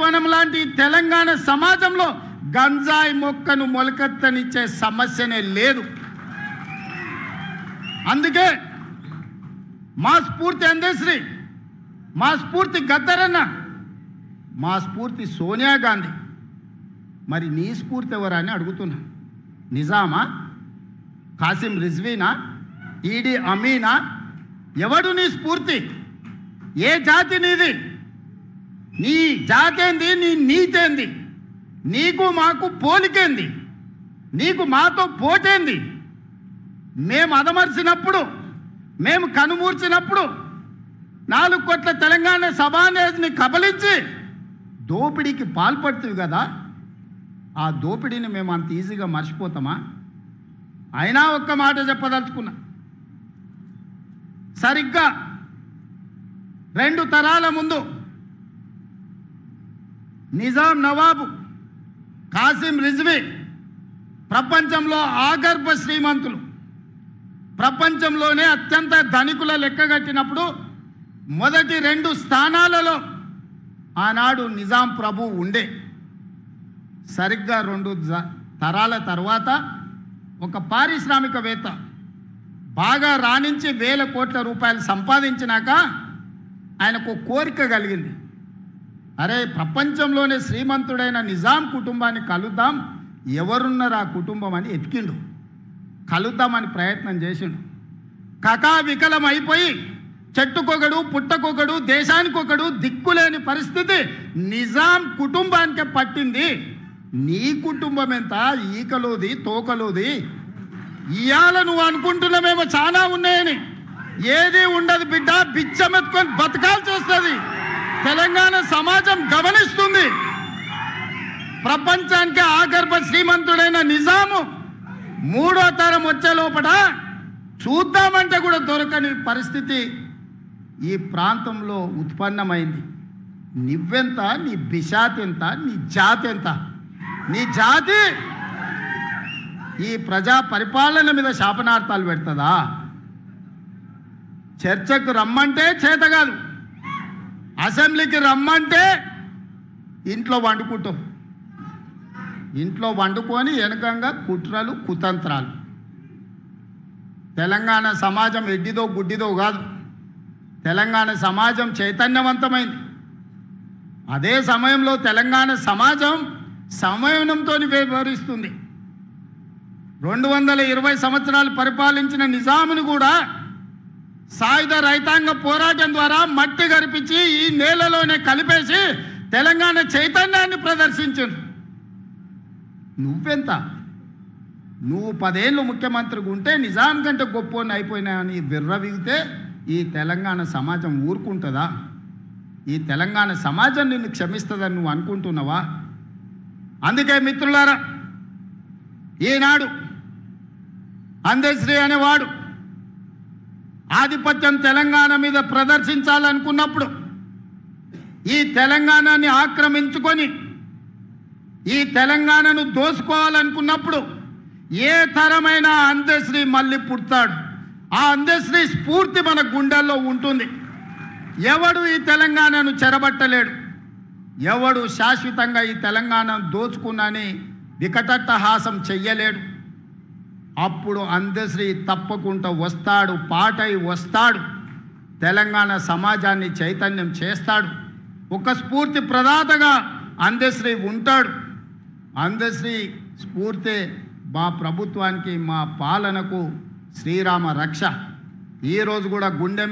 వనం లాంటి తెలంగాణ సమాజంలో గంజాయి మొక్కను మొలకెత్తనిచ్చే సమస్యనే లేదు. అందుకే మా స్ఫూర్తి అందశ్రీ, మా స్ఫూర్తి గద్దరన్న, మా స్ఫూర్తి సోనియా గాంధీ. మరి నీ స్ఫూర్తి ఎవరని అడుగుతున్నా? నిజామా, కాసిం రిజ్వీనా, ఈడీ అమీనా? ఎవడు నీ స్ఫూర్తి? ఏ జాతి నీది? నీ జాతేంది? నీ నీతేంది? నీకు మాకు పోలికేంది? నీకు మాతో పోటేంది? మేము అదమర్చినప్పుడు, మేము కనుమూర్చినప్పుడు 4 కోట్ల తెలంగాణ సభానేజ్ని కబలించి దోపిడీకి పాల్పడుతుంది కదా. ఆ దోపిడీని మేము అంత ఈజీగా మర్చిపోతామా? అయినా ఒక్క మాట చెప్పదలుచుకున్నా. సరిగ్గా 2 తరాల ముందు నిజాం నవాబు కాసిం రిజ్వీ ప్రపంచంలో ఆగర్భ శ్రీమంతులు, ప్రపంచంలోనే అత్యంత ధనికుల లెక్కగట్టినప్పుడు మొదటి 2 స్థానాలలో ఆనాడు నిజాం ప్రభు ఉండే. సరిగ్గా 2 తరాల తర్వాత ఒక పారిశ్రామికవేత్త బాగా రాణించి 1000 కోట్ల రూపాయలు సంపాదించినాక ఆయనకు కోరిక కలిగింది. అరే, ప్రపంచంలోనే శ్రీమంతుడైన నిజాం కుటుంబాన్ని కలుద్దాం, ఎవరున్నారు ఆ కుటుంబం అని ఎతికిండు. కలుద్దామని ప్రయత్నం చేసిండు. కకావికలం అయిపోయి చెట్టుకొకడు పుట్టకొకడు దేశానికొకడు దిక్కులేని పరిస్థితి నిజాం కుటుంబానికే పట్టింది. నీ కుటుంబం ఎంత? ఈకలోది తోకలోది. ఇవాళ నువ్వు అనుకుంటున్నామేమో చాలా ఉన్నాయని. ఏది ఉండదు బిడ్డ, బిచ్చమెత్తుకొని బతకాల్సి వస్తుంది. తెలంగాణ సమాజం గమనిస్తుంది. ప్రపంచానికి ఆగర్భ శ్రీమంతుడైన నిజాము 3వ తరం వచ్చే లోపల చూద్దామంటే కూడా దొరకని పరిస్థితి ఈ ప్రాంతంలో ఉత్పన్నమైంది. నువ్వెంత? నీ బిషాత్ ఎంత? నీ జాతి ఎంత? నీ జాతి ఈ ప్రజా పరిపాలన మీద శాపనార్థాలు పెడుతుందా? చర్చకు రమ్మంటే చేత కాదు, అసెంబ్లీకి రమ్మంటే ఇంట్లో వండుకుంటాం. ఇంట్లో వండుకొని వెనకంగా కుట్రలు కుతంత్రాలు. తెలంగాణ సమాజం ఎడ్డిదో గుడ్డిదో కాదు. తెలంగాణ సమాజం చైతన్యవంతమైంది. అదే సమయంలో తెలంగాణ సమాజం సంయమనంతో వ్యవహరిస్తుంది. 220 సంవత్సరాలు పరిపాలించిన నిజామును కూడా సాయుధ రైతాంగ పోరాటం ద్వారా మట్టి గరిపించి ఈ నేలలోనే కలిపేసి తెలంగాణ చైతన్యాన్ని ప్రదర్శించారు. నువ్వెంత? నువ్వు 10 ఏళ్ళు ముఖ్యమంత్రిగా ఉంటే నిజాం కంటే గొప్పని అయిపోయినా అని విర్రవిగితే ఈ తెలంగాణ సమాజం ఊరుకుంటుందా? ఈ తెలంగాణ సమాజం నిన్ను క్షమిస్తుందని నువ్వు అనుకుంటున్నావా? అందుకే మిత్రులారా, ఈనాడు అందశ్రీ అనేవాడు ఆధిపత్యం తెలంగాణ మీద ప్రదర్శించాలనుకున్నప్పుడు, ఈ తెలంగాణని ఆక్రమించుకొని ఈ తెలంగాణను దోసుకోవాలనుకున్నప్పుడు ఏ తరమైన అందశ్రీ మళ్ళీ పుడతాడు. ఆ అందశ్రీ స్ఫూర్తి మన గుండెల్లో ఉంటుంది. ఎవడు ఈ తెలంగాణను చెరబట్టలేడు. ఎవడు శాశ్వతంగా ఈ తెలంగాణను దోచుకున్నని వికటట్టహాసం చెయ్యలేడు. అప్పుడు అందశ్రీ తప్పకుండా వస్తాడు, పాటై వస్తాడు, తెలంగాణ సమాజాన్ని చైతన్యం చేస్తాడు. ఒక స్ఫూర్తి ప్రదాతగా అందశ్రీ ఉంటాడు. అందశ్రీ స్ఫూర్తి మా ప్రభుత్వానికి, మా పాలనకు శ్రీరామ రక్ష. ఈరోజు కూడా గుండె మీద